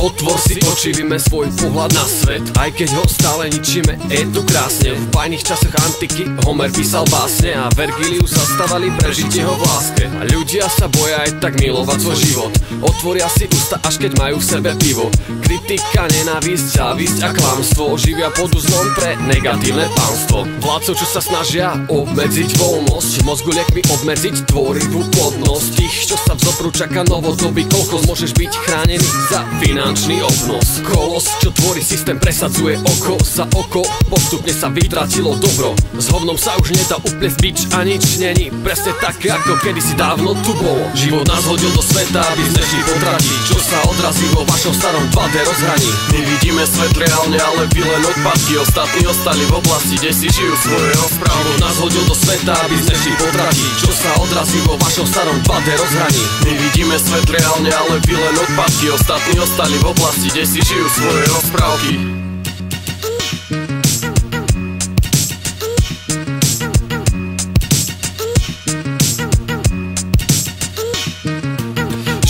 Otvor si oči, vyme svoj pohľad na svet. Aj keď ho stále ničíme, je tu krásne. V bajných časoch antiky Homer písal básne a Vergilius zastavali prežiť jeho v láske. A ľudia sa boja aj tak milovať svoj život. Otvoria si ústa, až keď majú v sebe pivo. Kritika, nenávisť, závisť a klamstvo živia pod uzlom pre negatívne pánstvo. Vládcov, čo sa snažia obmedziť voľnosť, mozgu liekmi obmedziť tvorivú plodnosť. Tých, čo sa vzopru čaká novodobý kolchos, môžeš byť chránený za finančný obnos. Kolos, čo tvorí systém, presadzuje oko za oko. Postupne sa vytratilo dobro. S hovnom sa už nedá upliesť bič a nič není presne také, ako kedysi dávno tu bolo. Život nás hodil do sveta, aby sme šli potratiť, čo sa odrazí vo vašom starom 2D rozhraní. My vidíme svet reálne, ale vy len odpadky. Ostatní ostali v oblasti, kde si žijú svoje rozprávy. Život nás hodil do sveta, aby sme šli potratiť, čo sa odrazí vo vašom starom 2D rozhraní. My vidíme svet reálne, ale vy len odpadky. Ostatní ostali v oblasti, kde si žijú svoje rozprávky.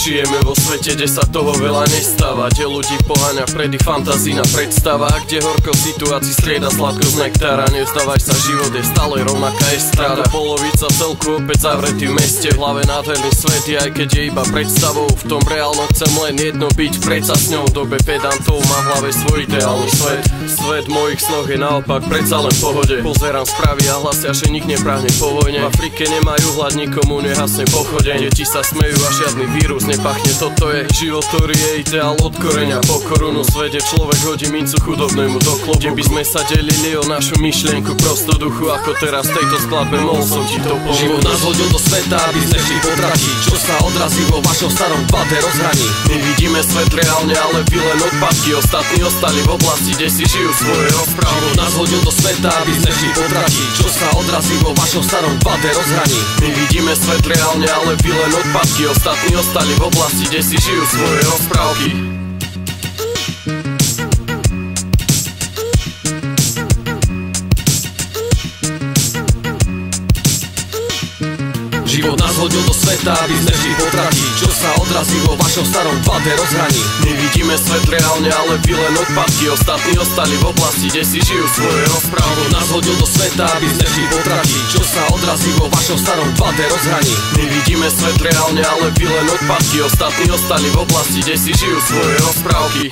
Žijeme vo svete, kde sa toho veľa nestáva, kde ľudí poháňa pred ich fantází na predstavách, kde horko situácií strieda sladkosť nektára. Nevzdávaj sa, život je stále rovnaká estráda. Polovica celku opäť zavretý v meste, v hlave nádherný svet je, aj keď je iba predstavou. V tom reálnom chcem len jedno byť, predsa s ňou. V dobe pedantov mám v hlave svoj ideálny svet. Svet mojich snov je naopak predsa len v pohode. Pozerám správy a hlasia, že nik nepráhne po vojne. V Afrike nemajú hlad, nikomu nehasne pochodeň. Deti sa smejú a žiadny vírus nepachne. Toto je život, ktorý je ideál od koreňa po korunu. Svete človek hodí mincu chudobnému do klobuku. Kde by sme sa delili o našu myšlienku prostoduchu, ako teraz v tejto skladbe, mohol som ti to ponúknuť. Život nás hodil do sveta, aby sme šli potratiť, čo sa odrazí vo vašom starom 2D rozhraní. My vidíme svet reálne, ale vy len odpadky. Ostatní ostali v oblasti, kde si žijú svoje rozprávy. Život nás hodil do sveta, aby sme šli potratiť, čo sa odrazí vo vašom starom 2D rozhraní. My vidíme svet reálne, ale vy len odpadky. Ostatní ostali v oblasti, kde si žijú svoje rozprávky. Život nás hodil do sveta, aby sme šli potratiť, čo sa odrazí vo vašom starom 2D rozhraní. My vidíme svet reálne, ale vy len odpadky. Ostatní ostali v oblasti, kde si žijú svoje rozprávky. Život nás hodil do sveta, aby sme šli potratiť, čo sa odrazí vo vašom starom 2D rozhraní. My vidíme svet reálne, ale vy len odpadky. Ostatní ostali v oblasti, kde si žijú svoje rozprávky.